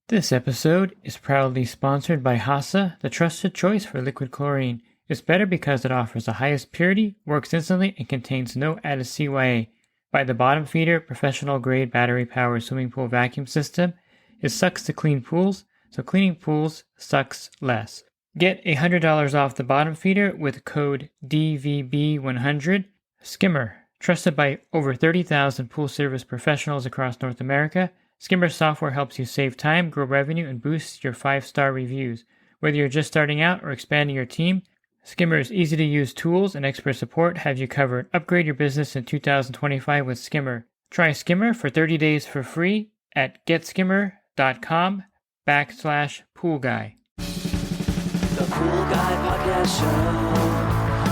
This episode is proudly sponsored by Hasa, the trusted choice for liquid chlorine. It's better because it offers the highest purity, works instantly, and contains no added CYA. By the bottom feeder, professional-grade battery-powered swimming pool vacuum system, it sucks to clean pools, so cleaning pools sucks less. Get $100 off the bottom feeder with code DVB100. Skimmer, trusted by over 30,000 pool service professionals across North America. Skimmer software helps you save time, grow revenue, and boost your 5-star reviews. Whether you're just starting out or expanding your team, Skimmer's easy-to-use tools and expert support have you covered. Upgrade your business in 2025 with Skimmer. Try Skimmer for 30 days for free at getskimmer.com/poolguy. The Pool Guy Podcast Show.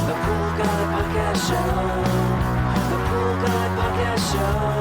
The Pool Guy Podcast Show. The Pool Guy Podcast Show.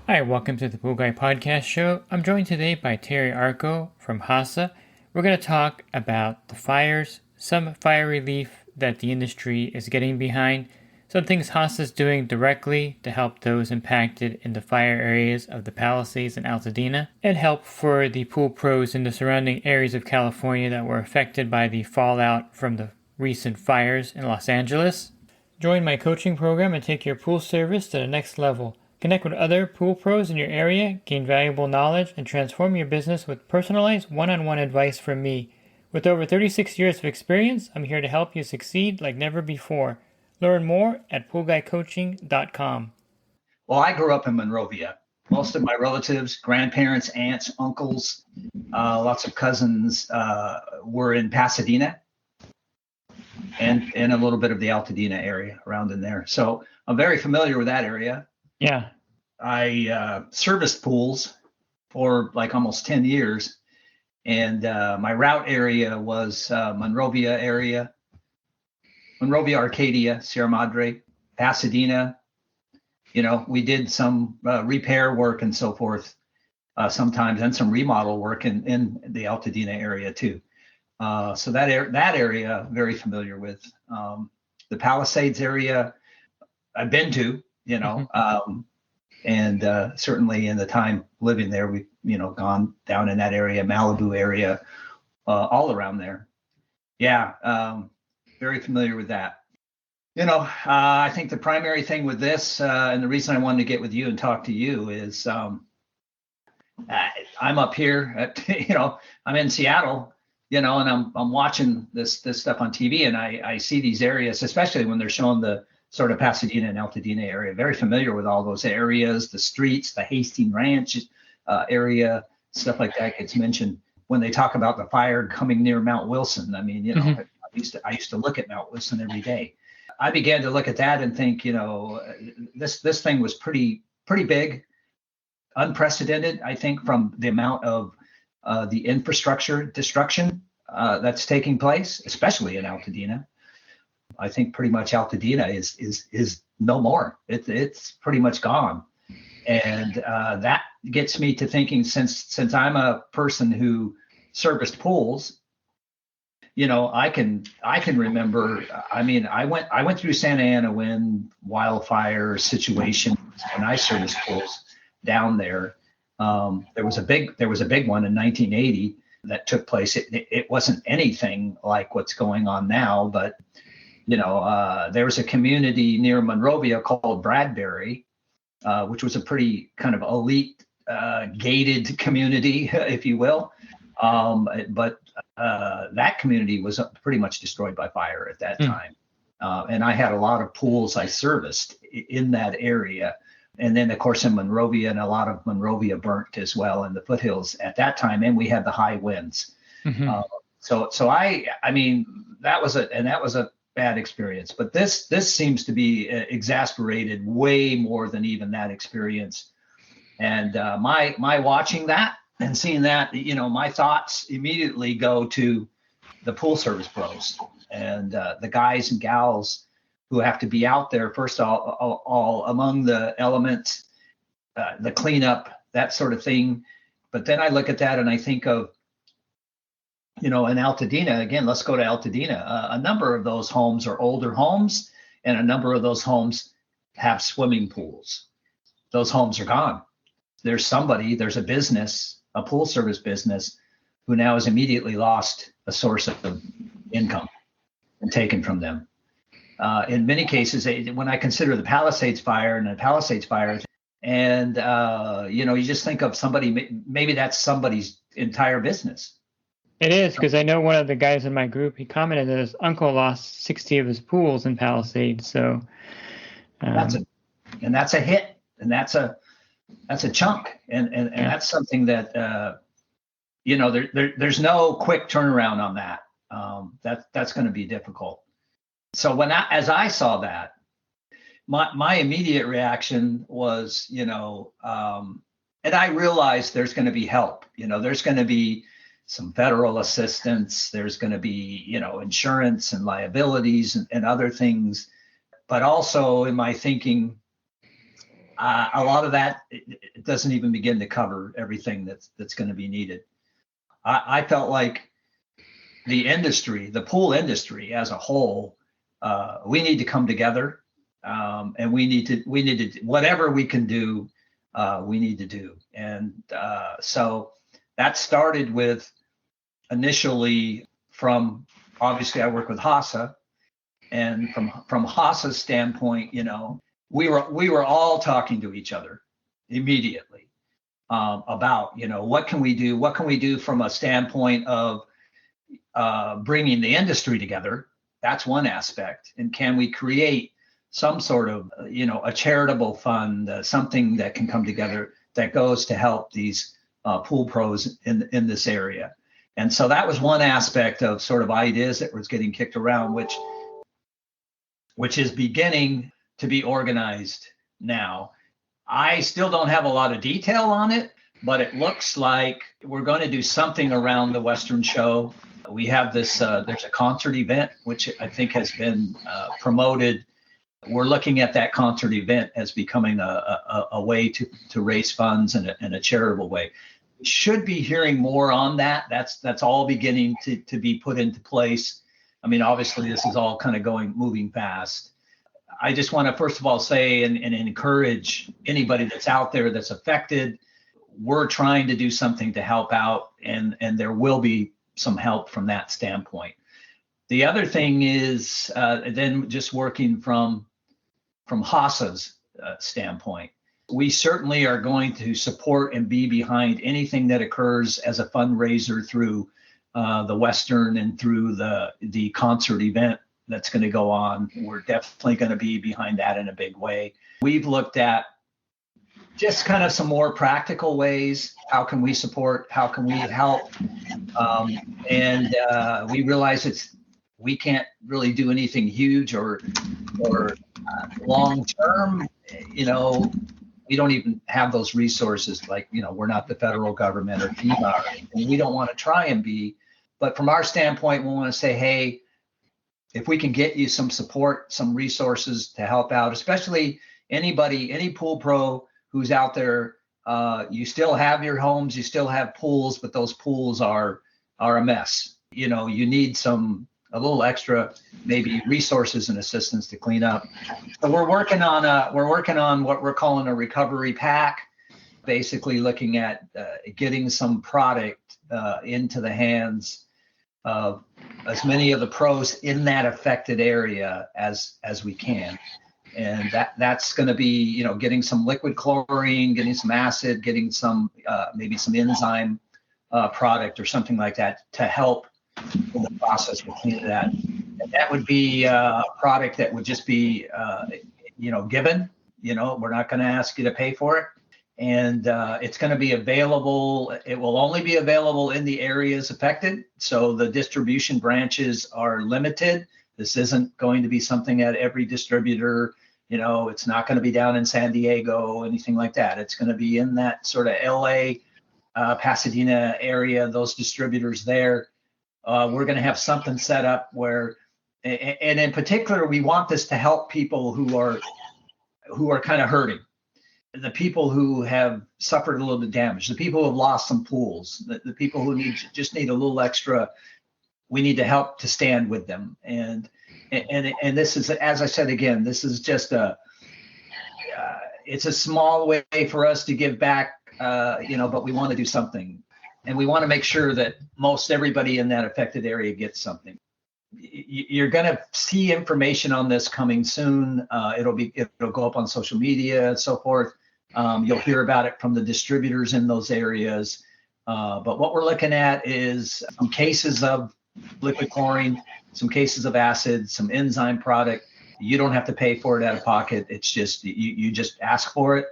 Hi, welcome to the Pool Guy Podcast Show. I'm joined today by Terry Arco from Hasa. We're going to talk about the fires, some fire relief that the industry is getting behind, some things Hasa is doing directly to help those impacted in the fire areas of the Palisades and Altadena, and help for the pool pros in the surrounding areas of California that were affected by the fallout from the recent fires in Los Angeles. Join my coaching program and take your pool service to the next level. Connect with other pool pros in your area, gain valuable knowledge, and transform your business with personalized one-on-one advice from me. With over 36 years of experience, I'm here to help you succeed like never before. Learn more at poolguycoaching.com. Well, I grew up in Monrovia. Most of my relatives, grandparents, aunts, uncles, lots of cousins were in Pasadena and a little bit of the Altadena area around in there. So I'm very familiar with that area. Yeah. I serviced pools for like almost 10 years. And my route area was Monrovia area, Monrovia, Arcadia, Sierra Madre, Pasadena. You know, we did some repair work and so forth sometimes, and some remodel work in the Altadena area too. So that area, very familiar with. The Palisades area, I've been to. And certainly in the time living there, we've, gone down in that area, Malibu area, all around there. Yeah, very familiar with that. I think the primary thing with this, and the reason I wanted to get with you and talk to you is I'm up here, I'm in Seattle, and I'm watching this stuff on TV, and I see these areas, especially when they're showing the sort of Pasadena and Altadena area. Very familiar with all those areas, the streets, the Hastings Ranch area, stuff like that gets mentioned when they talk about the fire coming near Mount Wilson. I mean, I used to look at Mount Wilson every day. I began to look at that and think, this thing was pretty big, unprecedented. I think from the amount of the infrastructure destruction that's taking place, especially in Altadena. I think pretty much Altadena is no more. It's pretty much gone, and that gets me to thinking. Since I'm a person who serviced pools, I can remember. I mean, I went through Santa Ana when wildfire situation when I serviced pools down there. There was a big one in 1980 that took place. It wasn't anything like what's going on now, but there was a community near Monrovia called Bradbury, which was a pretty kind of elite, gated community, if you will. But that community was pretty much destroyed by fire at that time. And I had a lot of pools I serviced in that area. And then, of course, in Monrovia, and a lot of Monrovia burnt as well in the foothills at that time. And we had the high winds. So I mean, that was a bad experience, but this seems to be exasperated way more than even that experience. And my watching that and seeing that, my thoughts immediately go to the pool service pros and the guys and gals who have to be out there first all among the elements, the cleanup, that sort of thing. But then I look at that and I think of, in Altadena, again, let's go to Altadena. A number of those homes are older homes, and a number of those homes have swimming pools. Those homes are gone. There's a business, a pool service business, who now has immediately lost a source of income and taken from them. In many cases, when I consider the Palisades fire and the Palisades fires, and you just think of somebody, maybe that's somebody's entire business. It is, because I know one of the guys in my group, he commented that his uncle lost 60 of his pools in Palisades. So that's a hit, and that's a chunk, and that's something that there's no quick turnaround on that. That's going to be difficult. So as I saw that, my immediate reaction was, and I realized there's going to be help. There's going to be some federal assistance. There's going to be, insurance and liabilities and other things. But also in my thinking, a lot of that, it doesn't even begin to cover everything that's going to be needed. I felt like the pool industry as a whole, we need to come together, and we need to whatever we can do, we need to do. And so that started with initially from, obviously I work with HASA, and from HASA's standpoint, we were all talking to each other immediately about, what can we do from a standpoint of bringing the industry together. That's one aspect. And can we create some sort of, a charitable fund, something that can come together that goes to help these pool pros in this area. And so that was one aspect of sort of ideas that was getting kicked around, which is beginning to be organized now. I still don't have a lot of detail on it, but it looks like we're going to do something around the Western Show. We have this, there's a concert event, which I think has been promoted. We're looking at that concert event as becoming a way to raise funds in a charitable way. Should be hearing more on that. That's all beginning to be put into place. I mean, obviously this is all kind of moving fast. I just want to first of all say and encourage anybody that's out there that's affected. We're trying to do something to help out, and there will be some help from that standpoint. The other thing is then just working from HASA's standpoint. We certainly are going to support and be behind anything that occurs as a fundraiser through the Western and through the concert event that's going to go on. We're definitely going to be behind that in a big way. We've looked at just kind of some more practical ways. How can we support? How can we help? And we realize we can't really do anything huge or long term. We don't even have those resources. Like, we're not the federal government or FEMA, and we don't want to try and be. But from our standpoint, we want to say, hey, if we can get you some support, some resources to help out, especially any pool pro who's out there, you still have your homes, you still have pools, but those pools are a mess. You need a little extra, maybe resources and assistance to clean up. So we're working on what we're calling a recovery pack, basically looking at getting some product into the hands of as many of the pros in that affected area as we can. And that's going to be, getting some liquid chlorine, getting some acid, getting some maybe some enzyme product or something like that to help in the process of cleaning that. And that would be a product that would just be, given. We're not going to ask you to pay for it. And it's going to be available. It will only be available in the areas affected. So the distribution branches are limited. This isn't going to be something at every distributor. It's not going to be down in San Diego, anything like that. It's going to be in that sort of LA, Pasadena area, those distributors there. We're going to have something set up where, and in particular, we want this to help people who are kind of hurting. The people who have suffered a little bit of damage, the people who have lost some pools, the people who just need a little extra. We need to help to stand with them. And this is, as I said again, this is just a it's a small way for us to give back, but we want to do something. And we want to make sure that most everybody in that affected area gets something. You're going to see information on this coming soon. It'll go up on social media and so forth. You'll hear about it from the distributors in those areas. But what we're looking at is some cases of liquid chlorine, some cases of acid, some enzyme product. You don't have to pay for it out of pocket. It's just you just ask for it.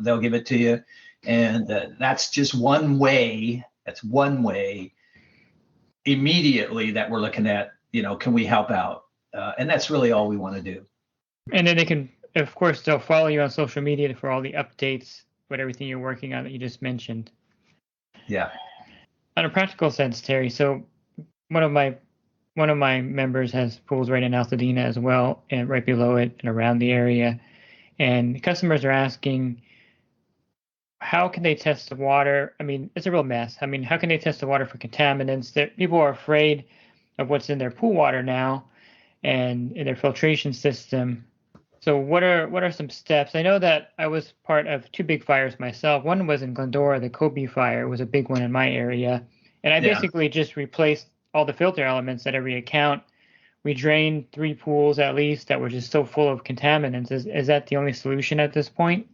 They'll give it to you, and that's just one way. That's one way immediately that we're looking at. Can we help out? And that's really all we want to do. And then they can, of course, they'll follow you on social media for all the updates, with everything you're working on that you just mentioned. Yeah. On a practical sense, Terry, so one of my members has pools right in Altadena as well, and right below it and around the area. And customers are asking, how can they test the water? I mean, it's a real mess. I mean, how can they test the water for contaminants? That people are afraid of what's in their pool water now and in their filtration system. So what are some steps? I know that I was part of 2 big fires myself. One was in Glendora, the Kobe fire was a big one in my area. And I basically just replaced all the filter elements at every account. We drained 3 pools at least that were just so full of contaminants. Is that the only solution at this point?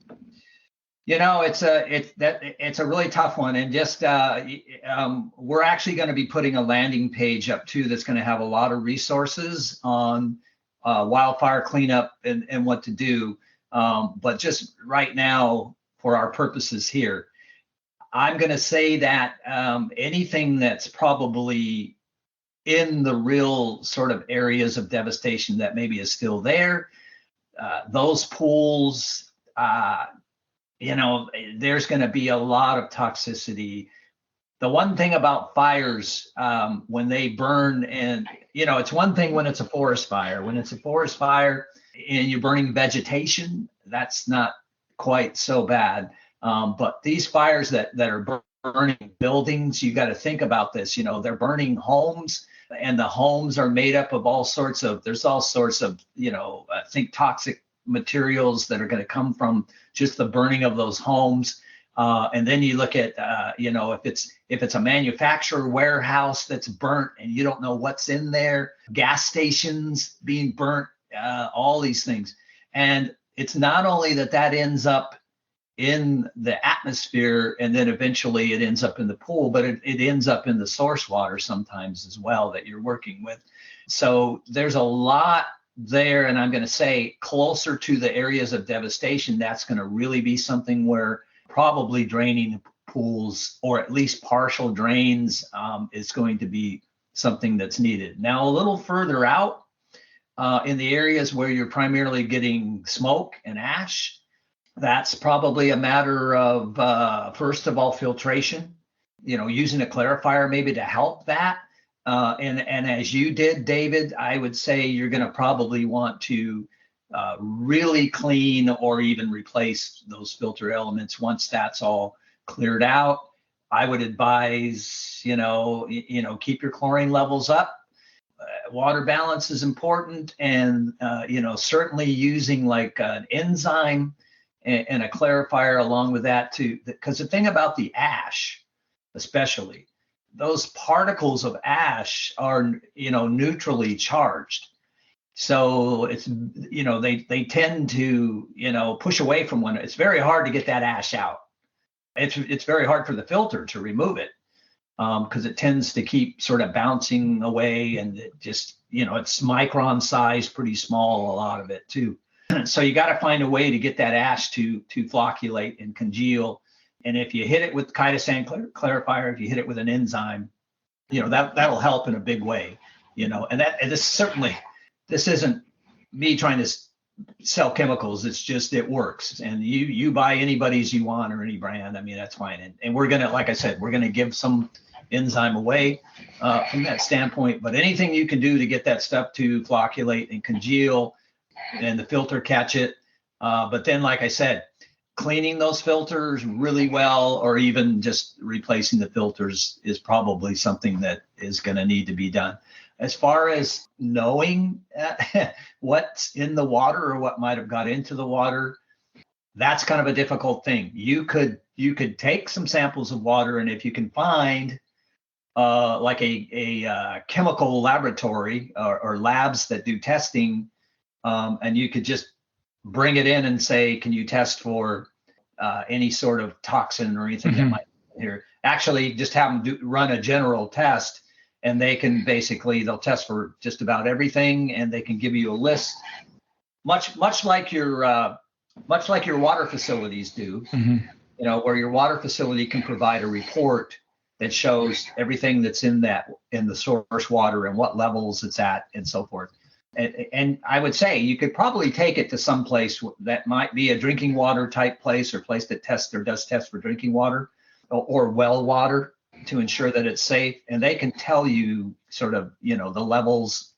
It's a really tough one, and just we're actually going to be putting a landing page up too that's going to have a lot of resources on wildfire cleanup and what to do. But just right now, for our purposes here, I'm going to say that anything that's probably in the real sort of areas of devastation that maybe is still there, those pools, there's going to be a lot of toxicity. The one thing about fires, when they burn, and it's one thing when it's a forest fire. When it's a forest fire and you're burning vegetation, that's not quite so bad. But these fires that are burning buildings, you got to think about this. They're burning homes, and the homes are made up of all sorts of I think toxic materials that are going to come from just the burning of those homes. And then you look at, if it's a manufacturer warehouse that's burnt and you don't know what's in there, gas stations being burnt, all these things. And it's not only that ends up in the atmosphere and then eventually it ends up in the pool, but it ends up in the source water sometimes as well that you're working with. So there's a lot there, and I'm going to say closer to the areas of devastation, that's going to really be something where probably draining pools, or at least partial drains, is going to be something that's needed. Now, a little further out, in the areas where you're primarily getting smoke and ash, that's probably a matter of, first of all, filtration, using a clarifier maybe to help that. And as you did, David, I would say you're going to probably want to really clean or even replace those filter elements once that's all cleared out. I would advise, keep your chlorine levels up. Water balance is important, and certainly using like an enzyme and a clarifier along with that too. Because the thing about the ash, especially, those particles of ash are, neutrally charged. So it's, they tend to, push away from one. It's very hard to get that ash out. It's very hard for the filter to remove it, because it tends to keep sort of bouncing away, and it just, it's micron size, pretty small, a lot of it too. So you got to find a way to get that ash to flocculate and congeal. And if you hit it with chitosan clarifier, if you hit it with an enzyme, that'll help in a big way, and this isn't me trying to sell chemicals. It's just, it works. And you buy anybody's you want, or any brand. I mean, that's fine. And we're going to, like I said, we're going to give some enzyme away from that standpoint. But anything you can do to get that stuff to flocculate and congeal and the filter catch it. But then, like I said, cleaning those filters really well, or even just replacing the filters, is probably something that is going to need to be done. As far as knowing what's in the water or what might have got into the water, that's kind of a difficult thing. You could take some samples of water, and if you can find like a chemical laboratory or labs that do testing, and you could just bring it in and say, can you test for any sort of toxin or anything that might be here? Actually, just have them run a general test, and they can they'll test for just about everything, and they can give you a list, much like your water facilities do. Where your water facility can provide a report that shows everything that's in the source water and what levels it's at and so forth. And I would say you could probably take it to some place that might be a drinking water type place, or place that tests or does test for drinking water or well water, to ensure that it's safe. And they can tell you sort of, the levels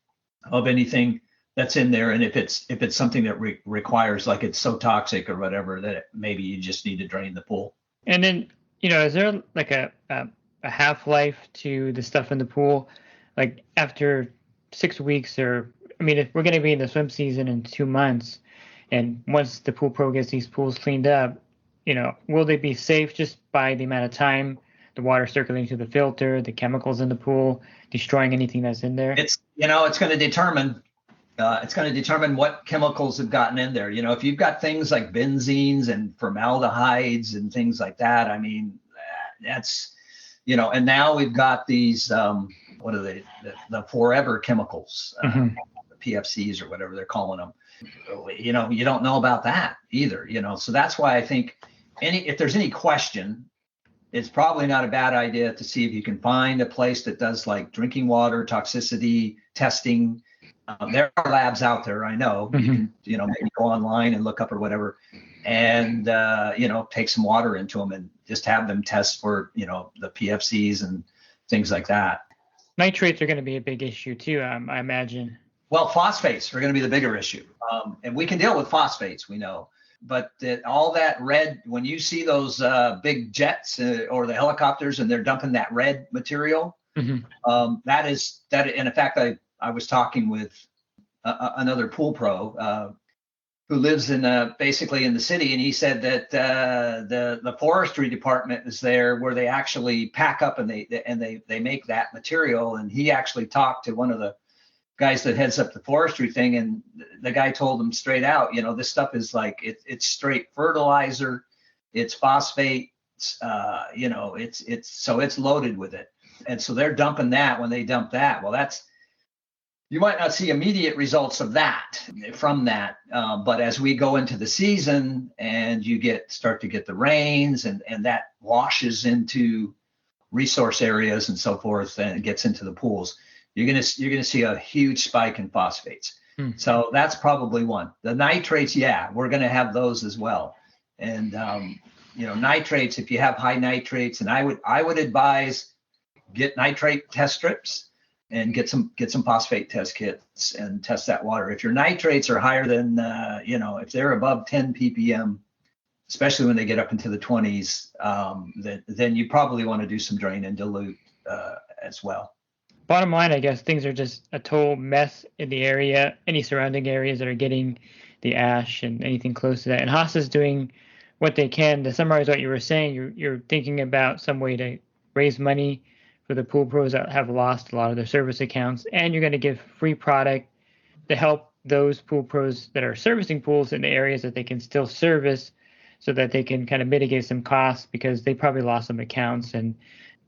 of anything that's in there. And if it's something that requires, like it's so toxic or whatever, that maybe you just need to drain the pool. And then, is there like a half-life to the stuff in the pool? Like after 6 weeks, or, if we're going to be in the swim season in 2 months, and once the Pool Pro gets these pools cleaned up, will they be safe just by the amount of time the water circulating through the filter, the chemicals in the pool, destroying anything that's in there? It's going to determine what chemicals have gotten in there. If you've got things like benzenes and formaldehydes and things like that, that's, and now we've got these, what are they, the forever chemicals, the PFCs or whatever they're calling them. You don't know about that either, so that's why I think if there's any question, it's probably not a bad idea to see if you can find a place that does like drinking water toxicity testing. There are labs out there, I know. You can, maybe go online and look up or whatever, and take some water into them and just have them test for the PFCs and things like that. Nitrates are going to be a big issue too, I imagine. Well, phosphates are going to be the bigger issue, and we can deal with phosphates, we know. But all that red, when you see those big jets or the helicopters and they're dumping that red material, that. And in fact, I was talking with another pool pro who lives basically in the city, and he said that the forestry department is there, where they actually pack up and they make that material. And he actually talked to one of the guys that heads up the forestry thing, and the guy told him straight out, this stuff is like it's straight fertilizer, it's phosphate, it's loaded with it. And so they're dumping that. When they dump that, well, you might not see immediate results of that from that, but as we go into the season and you start to get the rains, and that washes into resource areas and so forth, and it gets into the pools, you're gonna see a huge spike in phosphates. So that's probably one. The nitrates, we're gonna have those as well. And nitrates, if you have high nitrates, and I would advise get nitrate test strips and get some phosphate test kits and test that water. If your nitrates are higher than if they're above 10 ppm, especially when they get up into the 20s, then you probably want to do some drain and dilute as well. Bottom line, I guess things are just a total mess in the area, any surrounding areas that are getting the ash and anything close to that. And Haas is doing what they can. To summarize what you were saying, you're thinking about some way to raise money for the pool pros that have lost a lot of their service accounts, and you're going to give free product to help those pool pros that are servicing pools in the areas that they can still service, so that they can kind of mitigate some costs, because they probably lost some accounts, and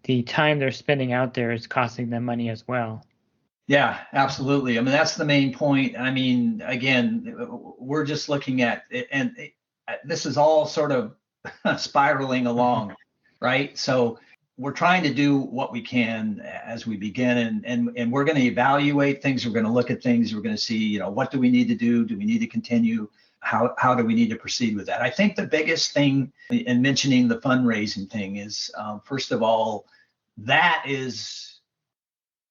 the time they're spending out there is costing them money as well. Yeah, absolutely. That's the main point. Again, we're just looking at it, and this is all sort of spiraling along, right? So we're trying to do what we can as we begin, and we're going to evaluate things. We're going to look at things. We're going to see, what do we need to do? Do we need to continue? How do we need to proceed with that? I think the biggest thing in mentioning the fundraising thing is, first of all, that is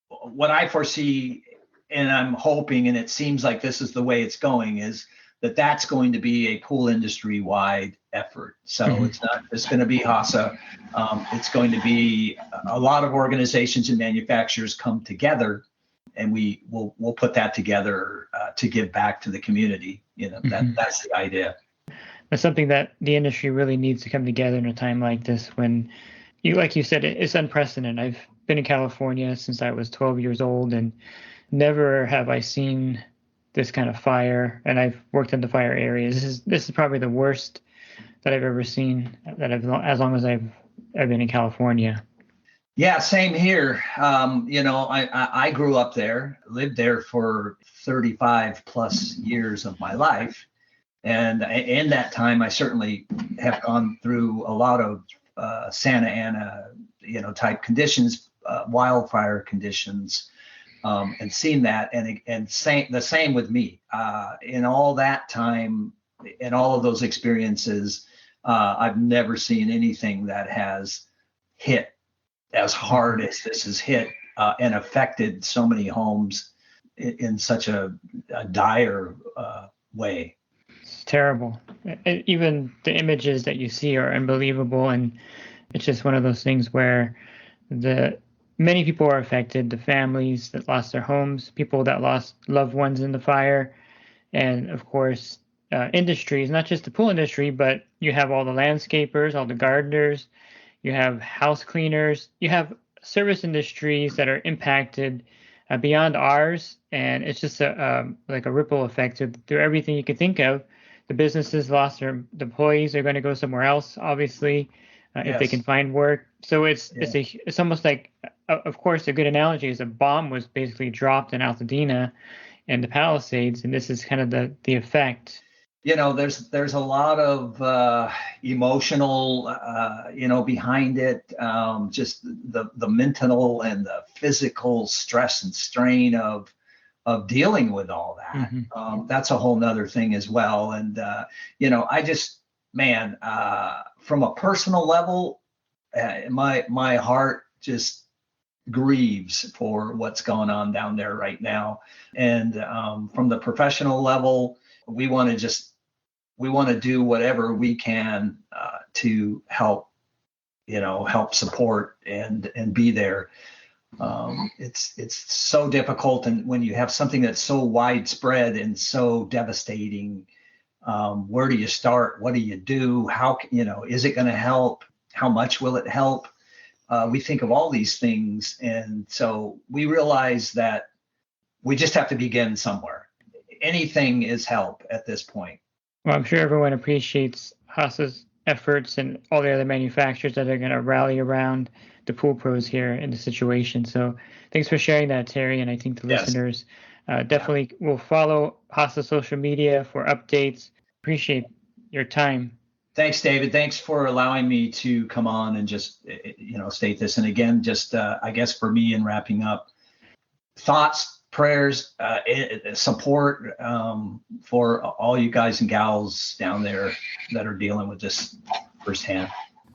what I foresee, and I'm hoping, and it seems like this is the way it's going, is that's going to be a pool industry wide effort. So it's not just going to be HASA. It's going to be a lot of organizations and manufacturers come together, and we'll put that together to give back to the community. That's the idea. It's something that the industry really needs to come together in a time like this when like you said, it's unprecedented. I've been in California since I was 12 years old, and never have I seen this kind of fire. And I've worked in the fire areas. This is probably the worst that I've ever seen as long as I've been in California. Yeah, same here. I grew up there, lived there for 35 plus years of my life. And in that time, I certainly have gone through a lot of Santa Ana, type conditions, wildfire conditions, and seen that. And the same with me. In all that time, in all of those experiences, I've never seen anything that has hit as hard as this has hit and affected so many homes in such a dire way. It's terrible. Even the images that you see are unbelievable, and it's just one of those things where many people are affected. The families that lost their homes, people that lost loved ones in the fire, and of course, industries, not just the pool industry, but you have all the landscapers, all the gardeners, you have house cleaners, you have service industries that are impacted beyond ours, and it's just like a ripple effect through everything you can think of. The businesses lost the employees are going to go somewhere else, obviously, if they can find work. So it's almost like, of course, a good analogy is a bomb was basically dropped in Altadena and the Palisades, and this is kind of the effect. There's a lot of emotional, behind it. Just the mental and the physical stress and strain of dealing with all that. Mm-hmm. That's a whole nother thing as well. And I just, man, from a personal level, my heart just grieves for what's going on down there right now. And from the professional level, we want to do whatever we can to help support and be there. It's so difficult, and when you have something that's so widespread and so devastating, where do you start? What do you do? How is it going to help? How much will it help? We think of all these things, and so we realize that we just have to begin somewhere. Anything is help at this point. Well, I'm sure everyone appreciates Hasa's efforts and all the other manufacturers that are going to rally around the pool pros here in the situation. So thanks for sharing that, Terry. And I think the listeners definitely will follow Hasa's social media for updates. Appreciate your time. Thanks, David. Thanks for allowing me to come on and just, state this. And again, just, I guess for me in wrapping up, thoughts, prayers, support for all you guys and gals down there that are dealing with this firsthand.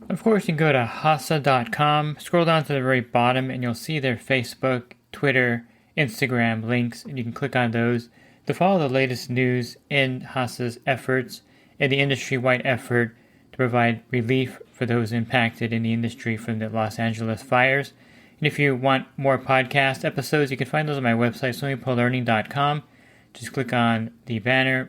Of course, you can go to hasa.com, scroll down to the very bottom, and you'll see their Facebook, Twitter, Instagram links, and you can click on those to follow the latest news in Hasa's efforts and the industry-wide effort to provide relief for those impacted in the industry from the Los Angeles fires. And if you want more podcast episodes, you can find those on my website, swimmingpoollearning.com. Just click on the banner,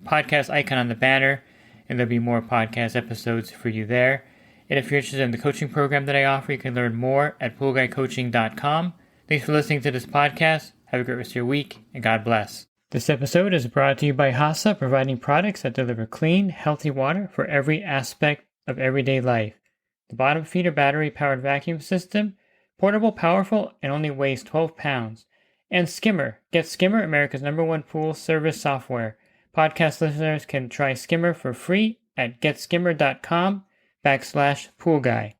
podcast icon on the banner, and there'll be more podcast episodes for you there. And if you're interested in the coaching program that I offer, you can learn more at poolguycoaching.com. Thanks for listening to this podcast. Have a great rest of your week, and God bless. This episode is brought to you by Hasa, providing products that deliver clean, healthy water for every aspect of everyday life. The bottom feeder battery-powered vacuum system, portable, powerful, and only weighs 12 pounds. And Skimmer. Get Skimmer, America's #1 pool service software. Podcast listeners can try Skimmer for free at getskimmer.com/poolguy.